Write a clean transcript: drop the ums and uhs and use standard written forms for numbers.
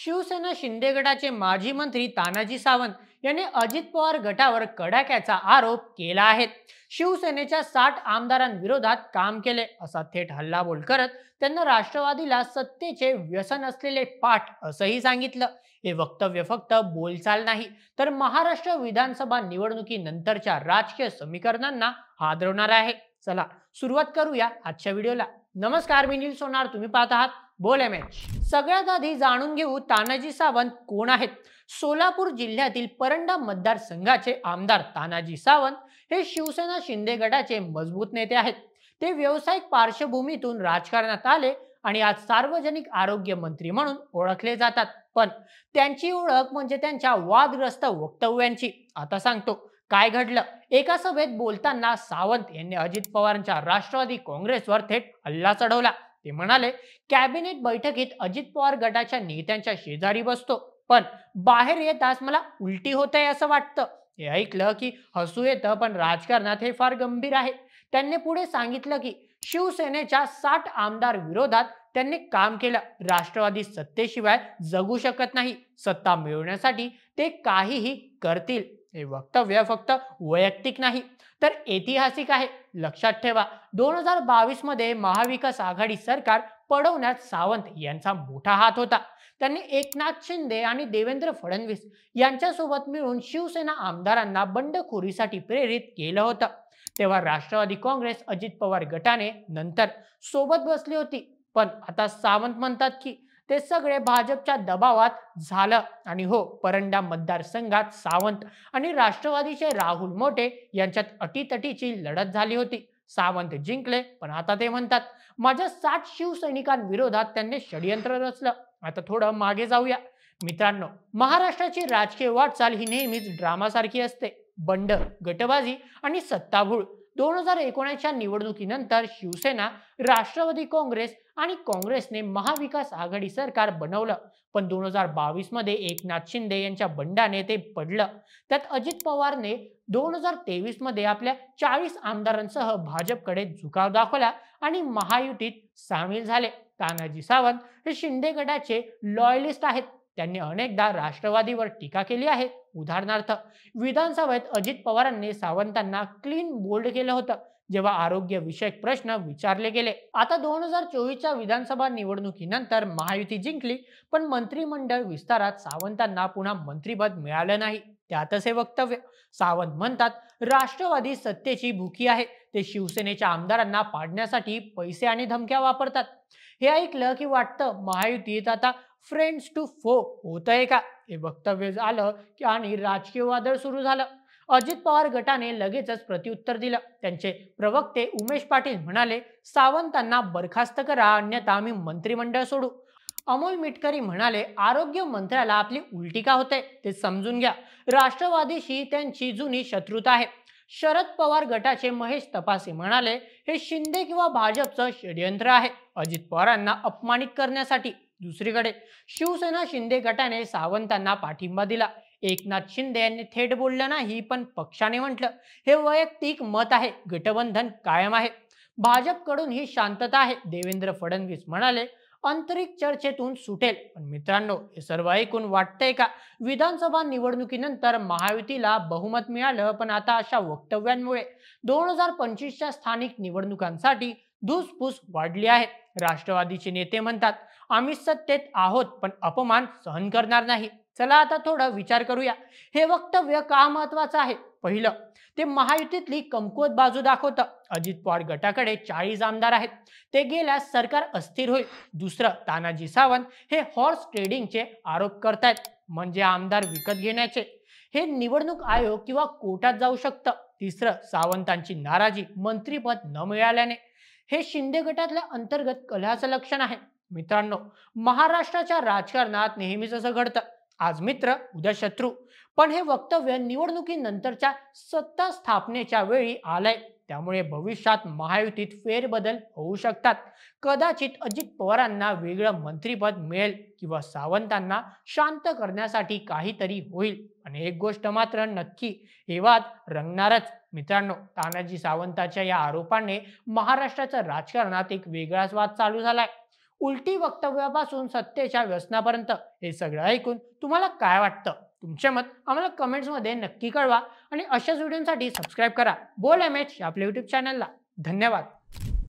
शिवसेना शिंदे गटाचे माजी मंत्री तानाजी सावंत यांनी अजित पवार गटावर कडाक्याचा आरोप केला आहे. शिवसेनेच्या 60 आमदारांविरोधात काम केले असा थेट हल्लाबोल करत त्यांना राष्ट्रवादीला सत्तेचे व्यसन असलेले पाठ असंही सांगितलं. हे वक्तव्य फक्त बोलचाल नाही, तर महाराष्ट्र विधानसभा निवडणुकीनंतरच्या राजकीय समीकरणांना हादरवणार आहे. चला सुरुवात करूया आजच्या व्हिडिओला. नमस्कार, मी नील सोनार, तुम्ही पाहत आहात बोल एमएच. सगळ्यात आधी जाणून घेऊ तानाजी सावंत कोण आहेत. सोलापूर जिल्ह्यातील परंडा मतदारसंघाचे आमदार तानाजी सावंत हे शिवसेना शिंदे गटाचे मजबूत नेते आहेत. ते व्यावसायिक पार्श्वभूमीतून राजकारणात आले आणि आज सार्वजनिक आरोग्य मंत्री म्हणून ओळखले जातात. पण त्यांची ओळख म्हणजे त्यांच्या वादग्रस्त वक्तव्यांची. आता सांगतो काय घडलं. एका सभेत बोलताना सावंत यांनी अजित पवारांच्या राष्ट्रवादी काँग्रेसवर थेट हल्ला चढवला. ते म्हणाले, कॅबिनेट बैठकीत अजित पवार गटाच्या नेत्यांच्या शेजारी बसतो, पण बाहेर येताच मला उलटी होते असं वाटतं. हे ऐकलं की हसू येतं, पण राजकारणात हे फार गंभीर आहे. त्यांनी पुढे सांगितलं की शिवसेनेच्या 60 आमदार विरोधात त्यांनी काम केलं. राष्ट्रवादी सत्तेशिवाय जगू शकत नाही. सत्ता मिळवण्यासाठी ते काहीही करतील. हे वक्तव्य फक्त वैयक्तिक नाही, तर ऐतिहासिक आहे. लक्षात ठेवा, 2022 मध्ये महाविकास आघाडी सरकार पडवण्यात सावंत यांचा मोठा हात होता. त्यांनी एकनाथ शिंदे आणि देवेंद्र फडणवीस यांच्यासोबत मिळून शिवसेना आमदारांना बंडखोरीसाठी प्रेरित केलं होतं. तेव्हा राष्ट्रवादी काँग्रेस अजित पवार गटाने नंतर सोबत बसली होती. पण आता सावंत म्हणतात की ते सगळे भाजपच्या दबावात झालं. आणि हो, परंडा मतदारसंघात सावंत आणि राष्ट्रवादीचे राहुल मोठे यांच्यात अटीतटीची लढत झाली होती. सावंत जिंकले, पण आता ते म्हणतात माझ्या 60 शिवसैनिकांविरोधात त्यांनी षडयंत्र रचलं. आता थोडं मागे जाऊया मित्रांनो. महाराष्ट्राची राजकीय वाटचाल ही नेहमीच ड्रामासारखी असते. बंड, गटबाजी आणि सत्ताभूळ. 2019च्या निवडणुकीनंतर शिवसेना, राष्ट्रवादी काँग्रेस आणि काँग्रेसने महाविकास आघाडी सरकार बनवलं. पण 2022 मध्ये एकनाथ शिंदे यांच्या बंडाने ते पडलं. त्यात अजित पवारने 2023 मध्ये आपल्या 40 आमदारांसह भाजपकडे झुकाव दाखवला आणि महायुतीत सामील झाले. तानाजी सावंत हे शिंदे गटाचे लॉयलिस्ट आहेत. त्यांनी अनेकदा राष्ट्रवादीवर टीका केली आहे. उदाहरणार्थ, विधानसभेत अजित पवारांनी सावंतांना क्लीन बोल्ड केलं होतं जेव्हा आरोग्य विषयक प्रश्न विचारले गेले. आता 2024च्या विधानसभा निवडणुकीनंतर महायुती जिंकली, पण मंत्रिमंडळ विस्तारात सावंतांना पुन्हा मंत्रिपद मिळालं नाही. त्यातच हे वक्तव्य. सावंत म्हणतात राष्ट्रवादी सत्तेची भुकी आहे. ते शिवसेनेच्या आमदारांना पाडण्यासाठी पैसे आणि धमक्या वापरतात. हे ऐकलं की वाटतं महायुतीत आता फ्रेंड्स टू फो होतंय का. हे वक्तव्य झालं की आणि राजकीय वादळ सुरू झालं. अजित पवार गटाने लगेचच प्रत्युत्तर दिलं. त्यांचे प्रवक्ते उमेश पाटील म्हणाले, सावंतांना बरखास्त करा, अन्यथा आम्ही मंत्रिमंडळ सोडू. अमोल मिटकरी म्हणाले, आरोग्य मंत्र्याला आपली उलटी का होते ते समजून घ्या. राष्ट्रवादीशी त्यांची जुनी शत्रुता आहे. शरद पवार गटाचे महेश तपासे म्हणाले, हे शिंदे किंवा भाजपचं षडयंत्र आहे अजित पवारांना अपमानित करण्यासाठी. दुसरीकडे शिवसेना शिंदे गटाने सावंतांना पाठिंबा दिला. एकनाथ शिंदे यांनी थेट बोललं नाही, पण पक्षाने म्हटलं हे वैयक्तिक मत आहे, गठबंधन कायम आहे. भाजपकडून ही शांतता आहे. देवेंद्र फडणवीस म्हणाले आंतरिक चर्चेतून सुटेल. पण मित्रांनो, हे सर्व ऐकून वाटतंय का विधानसभा निवडणुकीनंतर महायुतीला बहुमत मिळालं, पण आता अशा वक्तव्यांमुळे 2025च्या स्थानिक निवडणुकांसाठी धुसफूस वाढली आहे. राष्ट्रवादीचे नेते म्हणतात आम्ही सत्तेत आहोत, पण अपमान सहन करणार नाही. चला आता थोडं विचार करूया. हे वक्तव्य का महत्वाचं आहे. पहिलं, ते महायुतीतली कमकुवत बाजू दाखवतं. अजित पवार गटाकडे 40 आमदार आहेत. ते गेल्यास सरकार अस्थिर होईल. दुसरं, तानाजी सावंत हे हॉर्स ट्रेडिंगचे आरोप करतायत, म्हणजे आमदार विकत घेण्याचे. हे निवडणूक आयोग किंवा कोर्टात जाऊ शकतं. तिसरं, सावंतांची नाराजी मंत्रीपद न मिळाल्याने. हे शिंदे गटातल्या अंतर्गत कलहाचं लक्षण आहे. मित्रांनो, महाराष्ट्राच्या राजकारणात नेहमीच असं घडतं. आज मित्र, उद्या शत्रू. पण हे वक्तव्य निवडणुकीनंतरच्या सत्ता स्थापनेच्या वेळी आलंय. त्यामुळे भविष्यात महायुतीत फेरबदल होऊ शकतात. कदाचित अजित पवारांना वेगळं मंत्रिपद मिळेल किंवा सावंतांना शांत करण्यासाठी काहीतरी होईल. आणि एक गोष्ट मात्र नक्की, हे वाद रंगणारच. मित्रांनो, तानाजी सावंतांच्या या आरोपाने महाराष्ट्राच्या राजकारणात एक वेगळाच वाद चालू झालाय. उलटी वक्तव्यापासून सत्तेच्या व्यसनापर्यंत हे सगळं ऐकून तुम्हाला काय वाटतं? तुमचे मत आम्हाला कमेंट्समध्ये नक्की कळवा आणि अशाच व्हिडिओसाठी सबस्क्राईब करा बोल एम एच आपल्या युट्यूब चॅनलला. धन्यवाद.